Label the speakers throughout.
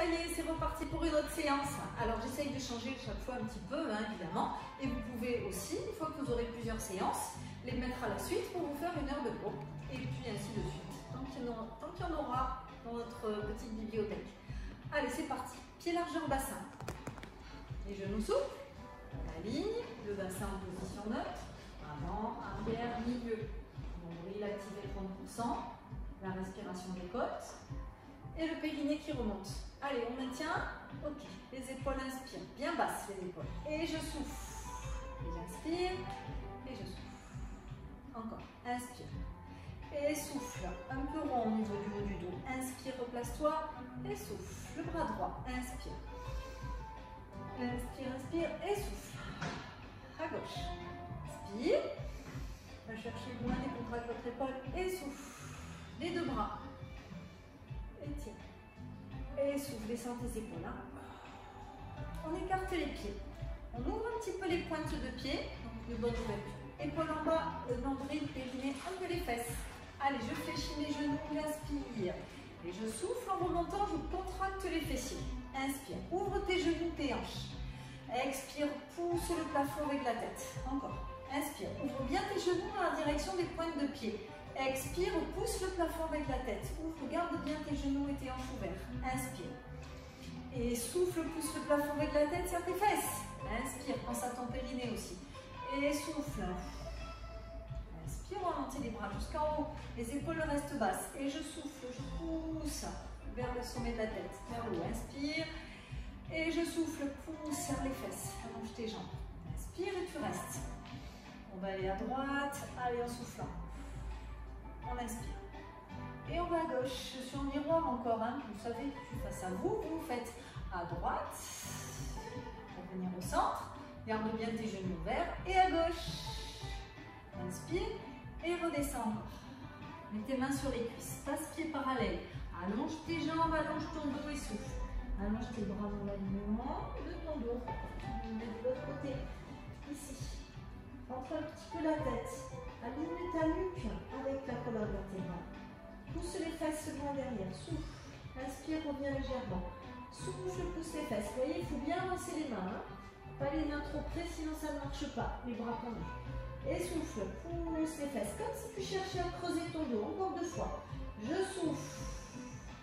Speaker 1: ça y est, c'est reparti pour une autre séance. Alors j'essaye de changer chaque fois un petit peu, hein, évidemment. Et vous pouvez aussi, une fois que vous aurez plusieurs séances, les mettre à la suite pour vous faire une heure de cours. Et puis ainsi de suite, tant qu'il y en aura dans notre petite bibliothèque. Allez, c'est parti. Pied largeur bassin. Les genoux souples. La ligne, le bassin en position neutre. Avant, arrière, milieu. Nombril activé 30%. La respiration des côtes. Et le périnée qui remonte. Allez, on maintient. Ok. Les épaules inspirent. Bien basses les épaules. Et je souffle. Et j'inspire. Et je souffle. Encore. Inspire. Et souffle. Un peu rond au niveau du haut du dos. Inspire, replace-toi. Et souffle. Le bras droit. Inspire. Inspire, inspire. Et souffle. À gauche. Inspire. Va chercher loin, décontracte votre épaule. Et souffle. Les deux bras. Étire. Et souffle, descends tes épaules. Hein. On écarte les pieds. On ouvre un petit peu les pointes de pied. Donc de bonne ouverture. Épaule en bas, nombril, périnée, un peu les fesses. Allez, je fléchis mes genoux, j'inspire. Et je souffle en remontant, je contracte les fessiers. Inspire, ouvre tes genoux, tes hanches. Expire, pousse le plafond avec la tête. Encore. Inspire, ouvre bien tes genoux dans la direction des pointes de pied. Expire, pousse le plafond avec la tête. Ouvre, garde bien tes genoux et tes hanches ouverts. Inspire. Et souffle, pousse le plafond avec la tête, serre tes fesses. Inspire, pense à ton périnée aussi. Et souffle. Inspire, on va monter les bras jusqu'en haut. Les épaules restent basses. Et je souffle, je pousse vers le sommet de la tête, vers le haut. Inspire. Et je souffle, pousse, serre les fesses. Allonge tes jambes. Inspire et tu restes. On va aller à droite. Allez, en soufflant. On inspire. Et on va à gauche. Je suis en miroir encore. Hein. Vous savez que je suis face à vous. Vous faites à droite. Revenir au centre. Garde bien tes genoux ouverts. Et à gauche. Inspire. Et redescends encore. Mets tes mains sur les cuisses. Passe pied parallèle. Allonge tes jambes. Allonge ton dos et souffle. Allonge tes bras dans l'alignement de ton dos. De l'autre côté. Ici. Entre un petit peu la tête. Aligne ta nuque avec la colonne vertébrale. Pousse les fesses loin derrière. Souffle. Inspire, reviens légèrement. Souffle, pousse les fesses. Vous voyez, il faut bien lancer les mains. Hein. Pas les mains trop près, sinon ça ne marche pas. Les bras tendus. Et souffle. Pousse les fesses. Comme si tu cherchais à creuser ton dos. Encore 2 fois. Je souffle.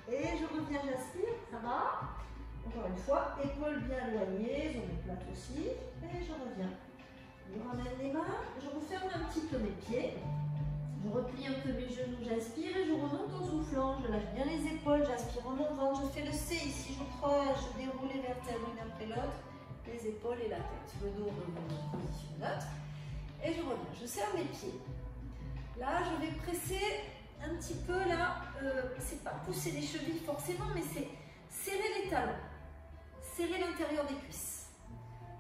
Speaker 1: Et je reviens, j'aspire. Ça va? Encore une fois. Épaules bien éloignées. Zone plate aussi. Et je reviens. Je ramène les mains, je referme un petit peu mes pieds, je replie un peu mes genoux, j'inspire et je remonte en soufflant, je lâche bien les épaules, j'aspire en mon ventre, je fais le C ici, je creuse, je déroule les vertèbres une après l'autre, les épaules et la tête, le dos revient en position neutre et je reviens, je serre mes pieds. Là, je vais presser un petit peu là, c'est pas pousser les chevilles forcément, mais c'est serrer les talons, serrer l'intérieur des cuisses.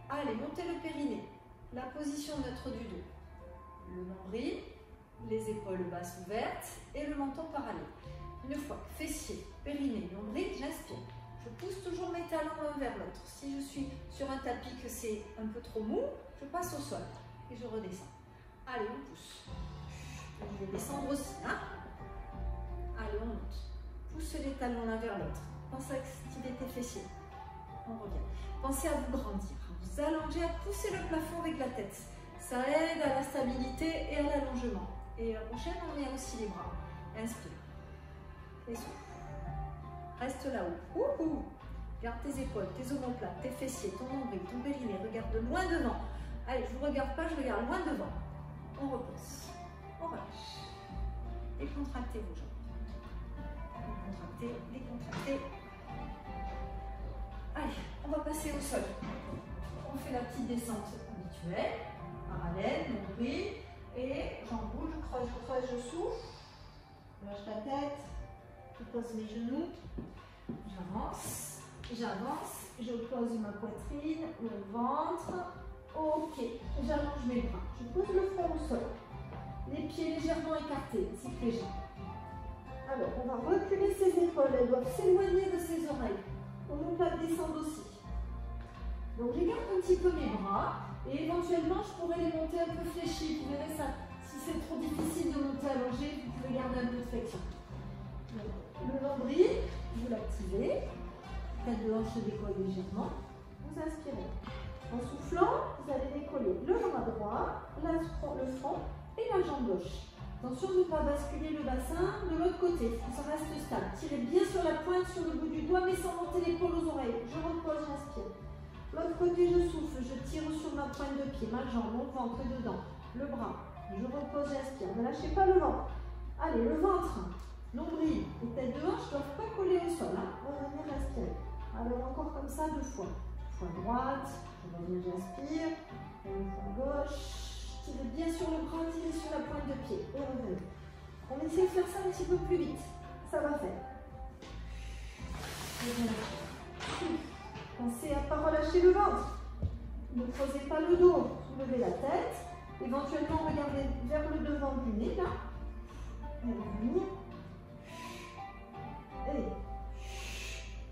Speaker 1: Allez, montez le périnée. La position neutre du dos, le nombril, les épaules basses ouvertes et le menton parallèle. Une fois, fessier, périnée, nombril, j'inspire. Je pousse toujours mes talons l'un vers l'autre. Si je suis sur un tapis que c'est un peu trop mou, je passe au sol et je redescends. Allez, on pousse. Je vais descendre aussi. Hein. Allez, on monte. Pousse les talons l'un vers l'autre. Pensez à activer tes fessiers. On revient. Pensez à vous grandir. Vous allongez, à pousser le plafond avec la tête. Ça aide à la stabilité et à l'allongement. Et la prochaine, on met aussi les bras. Inspire. Et souffle. Reste là-haut. Ouhou. Garde tes épaules, tes omoplates, tes fessiers, ton nombril, ton périnée. Regarde loin devant. Allez, je ne vous regarde pas, je regarde loin devant. On repose. On relâche. Décontractez vos jambes. Décontractez, décontractez. Allez, on va passer au sol. On fait la petite descente habituelle, parallèle, nombril, et j'enroule, je creuse, je souffle, je lâche la tête, je pose mes genoux, j'avance, je pose ma poitrine, le ventre, ok, j'allonge mes bras, je pose le front au sol, les pieds légèrement écartés, ainsi que les jambes. Alors, on va reculer ses épaules, elles doivent s'éloigner de ses oreilles, omoplate descendre aussi. Donc je garde un petit peu mes bras et éventuellement je pourrais les monter un peu fléchis. Vous verrez ça, si c'est trop difficile de monter allongé, vous pouvez garder un peu de flexion. Donc, le nombril, vous l'activez. Tête de hanche se décolle légèrement. Vous inspirez. En soufflant, vous allez décoller le bras droit, le front et la jambe gauche. Attention de ne pas basculer le bassin de l'autre côté, ça reste stable. Tirez bien sur la pointe, sur le bout du doigt, mais sans monter l'épaule aux oreilles. Je repose, j'inspire. L'autre côté, je souffle, je tire sur ma pointe de pied, ma jambe, mon ventre dedans, le bras. Je repose, j'inspire. Ne lâchez pas le ventre. Allez, le ventre, nombril et tête de hanche ne doivent pas coller au sol. Hein. Revenir, respirer. Alors encore comme ça 2 fois. Fois droite, je reviens, j'inspire. Une fois gauche. Tirez bien sur le bras, tirez sur la pointe de pied. Et revenez. On essaie de faire ça un petit peu plus vite. Ça va faire. Pensez à ne pas relâcher le ventre. Ne creusez pas le dos. Soulevez la tête. Éventuellement, regardez vers le devant du nez, là. Et revenir. Et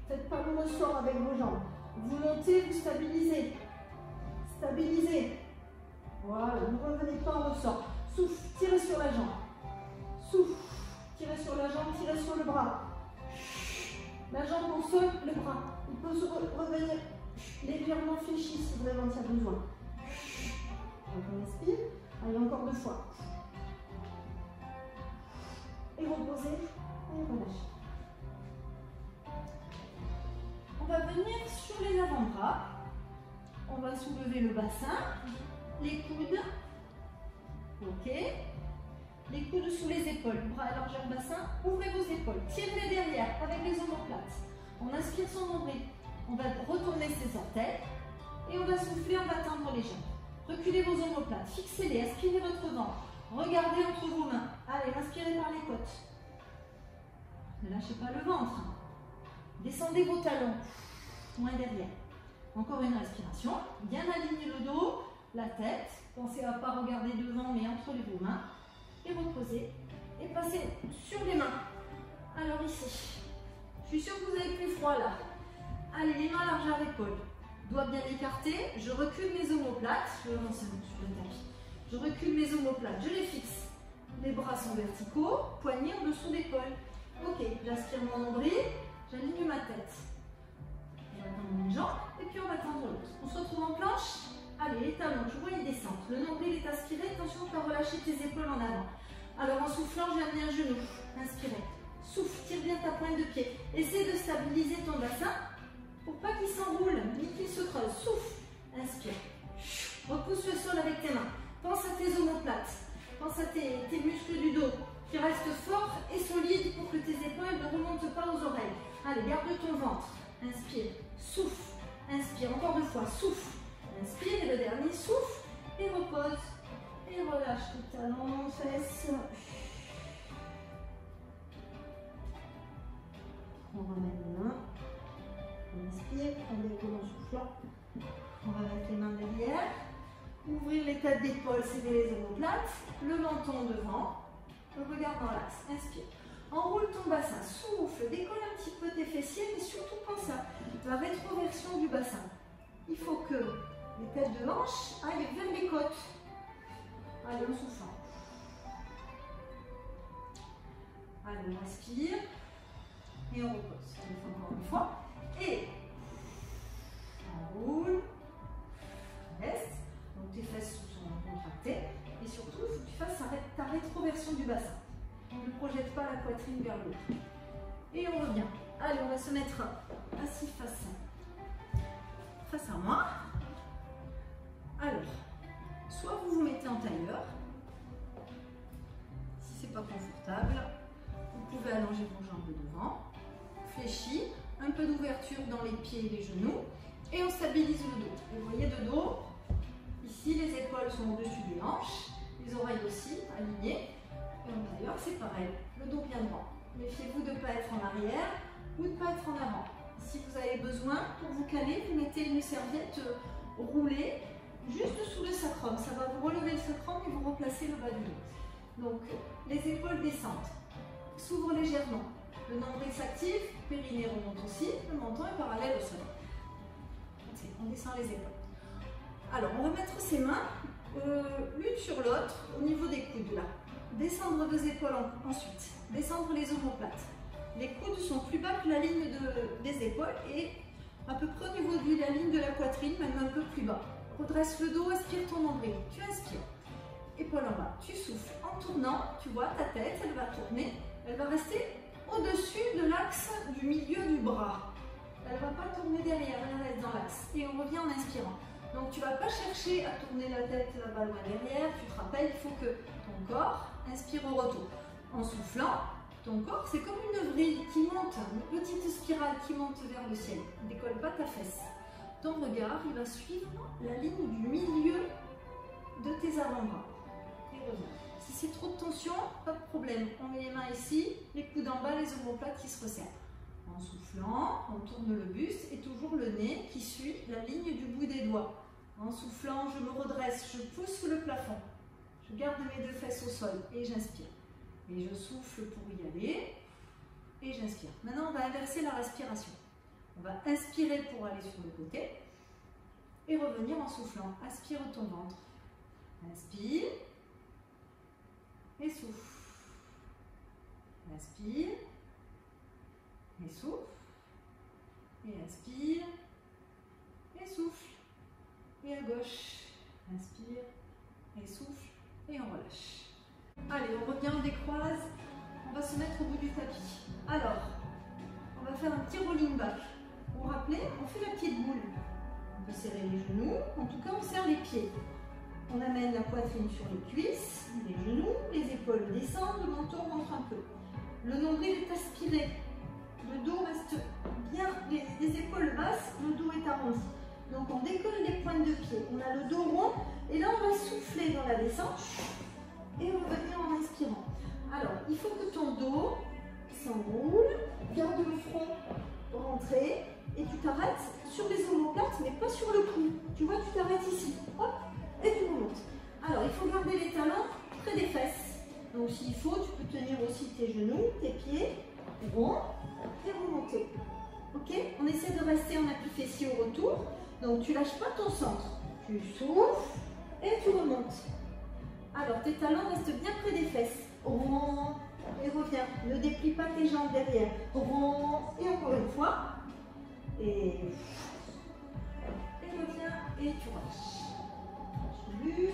Speaker 1: faites pas le ressort avec vos jambes. Vous montez, vous stabilisez. Stabilisez. Voilà, ne revenez pas en ressort. Souffle, tirez sur la jambe. Souffle, tirez sur la jambe, tirez sur le bras. La jambe au sol, le bras. Il peut se revenir légèrement fléchi si vraiment il y a besoin. On respire. Allez, encore 2 fois. Et reposez et relâchez. On va venir sur les avant-bras. On va soulever le bassin, les coudes. Ok. Les coudes sous les épaules, bras élargir le bassin, ouvrez vos épaules, tirez-les derrière avec les omoplates. On inspire son nombril, on va retourner ses orteils et on va souffler, on va tendre les jambes. Reculez vos omoplates, fixez-les, aspirez votre ventre, regardez entre vos mains. Allez, inspirez par les côtes. Ne lâchez pas le ventre. Descendez vos talons, moins derrière. Encore une respiration, bien aligner le dos, la tête. Pensez à ne pas regarder devant mais entre vos mains. Et reposez et passez sur les mains. Alors ici, je suis sûre que vous avez plus froid là. Allez, les mains largeur l'épaule. Doigts bien écartés. Je recule mes omoplates. Je avance sur le tapis. Je recule mes omoplates. Je les fixe. Les bras sont verticaux. Poignets en dessous d'épaule. Ok, j'aspire mon nombril. J'aligne ma tête. On va tendre une jambe et puis on va tendre l'autre. On se retrouve en planche. Allez, les talons, je vois, ils descendent. Le nombril est aspiré. Attention de ne pas relâcher tes épaules en avant. Alors, en soufflant, je vais amener un genou. Inspirez. Souffle, tire bien ta pointe de pied. Essaie de stabiliser ton bassin pour pas qu'il s'enroule ni qu'il se creuse. Souffle. Inspire. Repousse le sol avec tes mains. Pense à tes omoplates. Pense à tes muscles du dos qui restent forts et solides pour que tes épaules ne remontent pas aux oreilles. Allez, garde ton ventre. Inspire. Souffle. Inspire. Encore 2 fois. Souffle. Inspire et le dernier, souffle et repose. Et relâche les talons, fesses. On ramène les mains. On inspire, on décolle en soufflant. On va mettre les mains derrière. Ouvrir les têtes d'épaule, serrer les omoplates. Le menton devant. Le regard dans l'axe. Inspire. Enroule ton bassin. Souffle. Décolle un petit peu tes fessiers, mais surtout pense à la rétroversion du bassin. Il faut que les têtes de hanche aillent vers les côtes. Allez, on souffle. Allez, on respire. Et on repose. On le fait encore une fois. Et on roule. Reste. Donc tes fesses sont contractées. Et surtout, il faut que tu fasses ta rétroversion du bassin. On ne projette pas la poitrine vers le haut. Et on revient. Allez, on va se mettre assis face à moi. Alors, soit vous vous mettez en tailleur, si c'est pas confortable, vous pouvez allonger vos jambes devant, fléchis, un peu d'ouverture dans les pieds et les genoux, et on stabilise le dos. Vous voyez de dos, ici les épaules sont au-dessus des hanches, les oreilles aussi alignées, et en tailleur c'est pareil, le dos bien droit. Méfiez-vous de ne pas être en arrière ou de ne pas être en avant. Si vous avez besoin, pour vous caler, vous mettez une serviette roulée juste sous le sacrum. Ça va vous relever le sacrum et vous replacer le bas du dos. Donc, les épaules descendent. S'ouvrent légèrement. Le nombril s'active, périnée remonte aussi, le menton est parallèle au sol. On descend les épaules. Alors, on va mettre ses mains l'une sur l'autre au niveau des coudes là. Descendre vos épaules ensuite. Descendre les omoplates. Les coudes sont plus bas que la ligne des épaules et à peu près au niveau de la ligne de la poitrine, même un peu plus bas. Redresse le dos, aspire ton nombril. Tu inspires. Épaule en bas. Tu souffles. En tournant, tu vois ta tête, elle va tourner. Elle va rester au-dessus de l'axe du milieu du bras. Elle ne va pas tourner derrière, elle reste dans l'axe. Et on revient en inspirant. Donc tu ne vas pas chercher à tourner la tête là-bas loin derrière. Tu te rappelles, il faut que ton corps inspire au retour. En soufflant, ton corps, c'est comme une vrille qui monte, une petite spirale qui monte vers le ciel. Ne décolle pas ta fesse. Ton regard, il va suivre la ligne du milieu de tes avant-bras. Et reviens. Si c'est trop de tension, pas de problème. On met les mains ici, les coudes en bas, les omoplates qui se resserrent. En soufflant, on tourne le buste et toujours le nez qui suit la ligne du bout des doigts. En soufflant, je me redresse, je pousse le plafond. Je garde mes deux fesses au sol et j'inspire. Et je souffle pour y aller et j'inspire. Maintenant, on va inverser la respiration. On va inspirer pour aller sur le côté et revenir en soufflant. Aspire ton ventre. Inspire et souffle. Inspire et souffle. Et inspire et souffle. Et à gauche. Inspire et souffle et on relâche. Allez, on revient, on décroise. On va se mettre au bout du tapis. Alors, on va faire un petit rolling back. Vous vous rappelez, on fait la petite boule. On peut serrer les genoux, en tout cas on serre les pieds. On amène la poitrine sur les cuisses, les genoux, les épaules descendent, le menton rentre un peu. Le nombril est aspiré, le dos reste bien, les épaules basses, le dos est arrondi. Donc on décolle les pointes de pied, on a le dos rond et là on va souffler dans la descente et revenir en inspirant. Alors il faut que ton dos s'enroule, garde le front rentré et tu t'arrêtes sur les omoplates mais pas sur le cou. Tu vois, tu t'arrêtes ici, hop, et tu remontes. Alors il faut garder les talons près des fesses. Donc s'il faut, tu peux tenir aussi tes genoux, tes pieds, ronds et remonter. Ok, on essaie de rester en appui fessier au retour. Donc tu lâches pas ton centre. Tu souffles et tu remontes. Alors tes talons restent bien près des fesses. Rond et reviens. Ne déplie pas tes jambes derrière. Rond et encore une fois. Et reviens et tu relâches. Je lutte.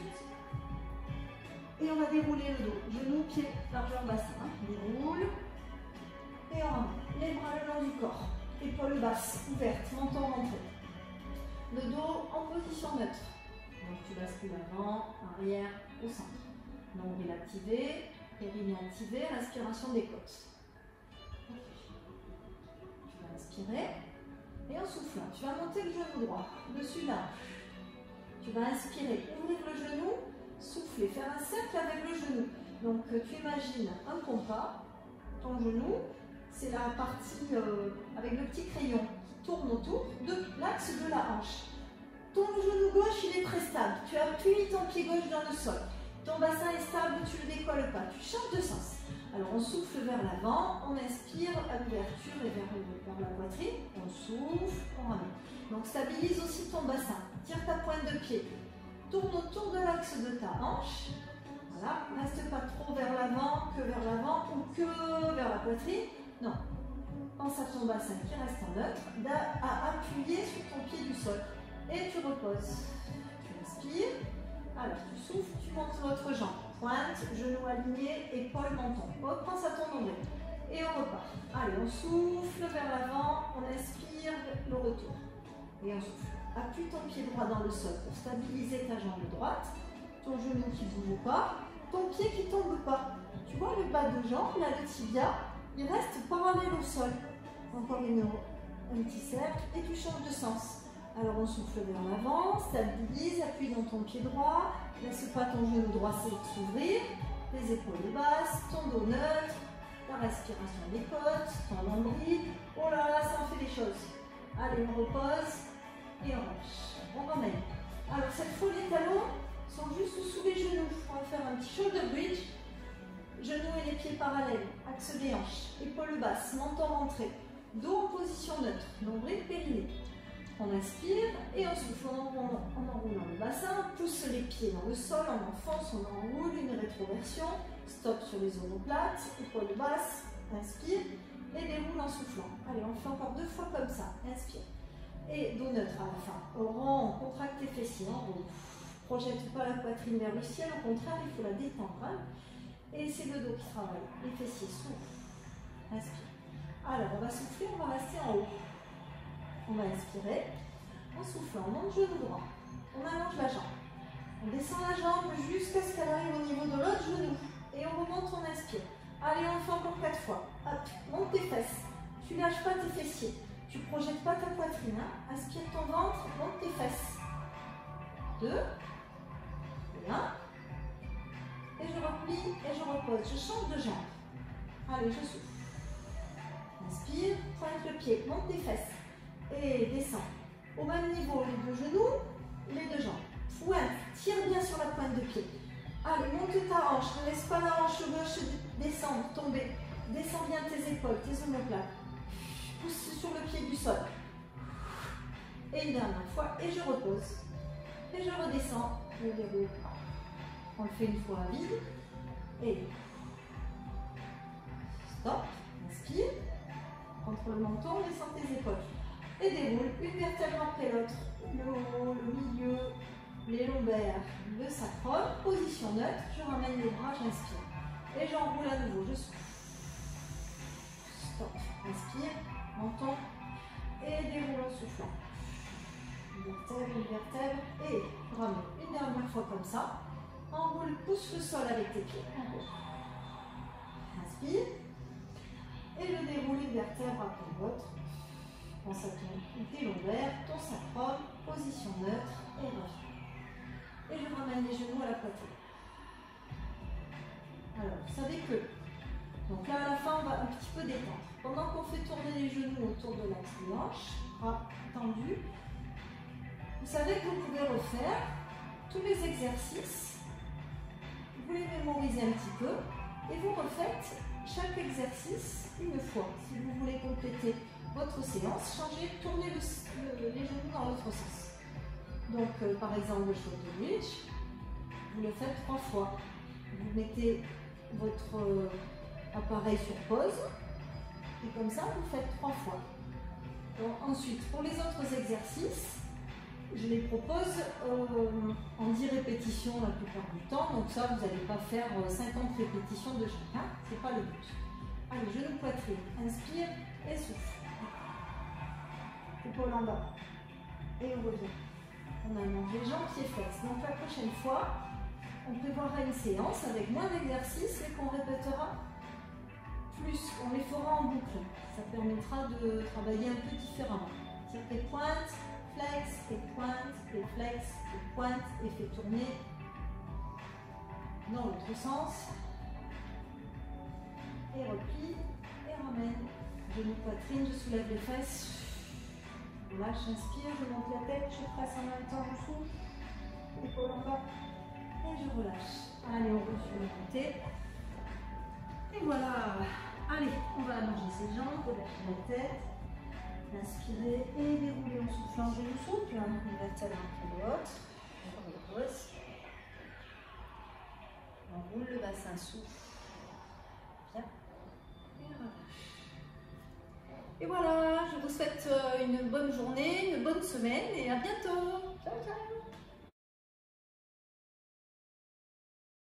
Speaker 1: Et on va dérouler le dos. Genoux, pieds, largeur bassin. Déroule. Et on ramène. Les bras le long du corps. Épaules basses, ouvertes, menton rentré. Le dos en position neutre. Donc tu bascules avant, arrière, au centre. Nombril activé, périnée activé, respiration des côtes. Okay. Tu vas inspirer et en soufflant, tu vas monter le genou droit, dessus la hanche. Tu vas inspirer, ouvrir le genou, souffler, faire un cercle avec le genou. Donc tu imagines un compas, ton genou, c'est la partie avec le petit crayon qui tourne autour de l'axe de la hanche. Ton genou gauche, il est très stable. Tu appuies ton pied gauche dans le sol. Ton bassin est stable, tu ne le décolles pas. Tu changes de sens. Alors on souffle vers l'avant, on inspire à l'ouverture et vers la poitrine. On souffle, on ramène. Donc stabilise aussi ton bassin. Tire ta pointe de pied. Tourne autour de l'axe de ta hanche. Voilà. Reste pas trop vers l'avant ou que vers la poitrine. Non. Pense à ton bassin qui reste en neutre, à appuyer sur ton pied du sol. Et tu reposes. Tu inspires. Alors tu souffles, tu montes l'autre jambe. Pointe, genou aligné, épaule, menton. Pense à ton nombril. Et on repart. Allez, on souffle vers l'avant, on inspire, le retour. Et on souffle. Appuie ton pied droit dans le sol pour stabiliser ta jambe droite. Ton genou qui ne bouge pas. Ton pied qui ne tombe pas. Tu vois le bas de jambe, là le tibia, il reste parallèle au sol. Encore un petit cercle et tu changes de sens. Alors on souffle vers l'avant, stabilise, appuie dans ton pied droit, laisse pas ton genou droit s'ouvrir, les épaules basses, ton dos neutre, la respiration des côtes, ton nombril. Oh là là, ça en fait des choses. Allez, on repose et on lâche. On ramène. Alors cette fois, les talons sont juste sous les genoux. On va faire un petit shoulder bridge. Genoux et les pieds parallèles, axe des hanches, épaules basses, menton rentré, dos en position neutre, nombril périnée. On inspire et on souffle en enroulant le bassin, on pousse les pieds dans le sol, on enfonce, on enroule, une rétroversion, stop sur les omoplates, épaules basses, inspire et déroule en soufflant. Allez, on fait encore 2 fois comme ça. Inspire. Et dos neutre à la fin. Rond, contracte tes fessiers en haut. Projette pas la poitrine vers le ciel, au contraire, il faut la détendre. Hein. Et c'est le dos qui travaille. Les fessiers, souffle. Inspire. Alors, on va souffler, on va rester en haut. On va inspirer. En soufflant, on monte genou droit. On allonge la jambe. On descend la jambe jusqu'à ce qu'elle arrive au niveau de l'autre genou. Et on remonte, on inspire. Allez, on le fait encore 4 fois. Hop, monte tes fesses. Tu lâches pas tes fessiers. Tu ne projettes pas ta poitrine. Hein. Inspire ton ventre, monte tes fesses. 2. Et 1. Et je replie et je repose. Je change de jambe. Allez, je souffle. Inspire, pointe le pied, monte tes fesses. Et descends. Au même niveau, les 2 genoux, les 2 jambes. Pointe, tire bien sur la pointe de pied. Allez, monte ta hanche, ne laisse pas la hanche gauche descendre, tomber. Descends bien tes épaules, tes omoplates. Pousse sur le pied du sol. Et une dernière fois, et je repose. Et je redescends, je déroule. On le fait une fois à vide. Et stop, inspire. Contre le menton, descends tes épaules. Et déroule une vertèbre après l'autre. Le haut, le milieu, les lombaires, le sacrum. Position neutre, je ramène les bras, j'inspire. Et j'enroule à nouveau, je souffle. Stop, inspire, menton. Et déroule en soufflant. Une vertèbre, et ramène. Une dernière fois comme ça. Enroule, pousse le sol avec tes pieds. Enroule. Inspire. Et je déroule une vertèbre après l'autre. Pense à tes lombaires, ton sacrum, position neutre, et reviens. Et je ramène les genoux à la poitrine. Alors, vous savez que, donc là à la fin, on va un petit peu détendre. Pendant qu'on fait tourner les genoux autour de l'axe des hanches, bras tendus, vous savez que vous pouvez refaire tous les exercices. Vous les mémorisez un petit peu et vous refaites chaque exercice une fois. Si vous voulez compléter votre séance, changez, tournez les genoux dans l'autre sens. Donc, par exemple, le shoulder bridge, vous le faites 3 fois. Vous mettez votre appareil sur pause et comme ça, vous faites 3 fois. Donc, ensuite, pour les autres exercices, je les propose en 10 répétitions la plupart du temps. Donc ça, vous n'allez pas faire 50 répétitions de chacun. Ce n'est pas le but. Allez, genou poitrine. Inspire et souffle. Épaule en bas. Et on revient. On allonge les jambes, pieds flexes. Donc la prochaine fois, on prévoira une séance avec moins d'exercices et qu'on répétera plus. On les fera en boucle. Ça permettra de travailler un peu différemment. Tire tes pointes. Flex et pointe, et flex et pointe, et fait tourner dans l'autre sens. Et replie, et ramène. Genou poitrine, je soulève les fesses. Je relâche, j'inspire, je monte la tête, je presse en même temps, je souffle. Épaule en bas. Et je relâche. Allez, on roule sur le côté. Et voilà. Allez, on va allonger ses jambes, relâcher la tête. Inspirez et déroulez en soufflant, genou souple, une vertèbre après l'autre. On repose. On roule le bassin, souffle. Bien. Et relâche. Et voilà, je vous souhaite une bonne journée, une bonne semaine et à bientôt. Ciao, ciao.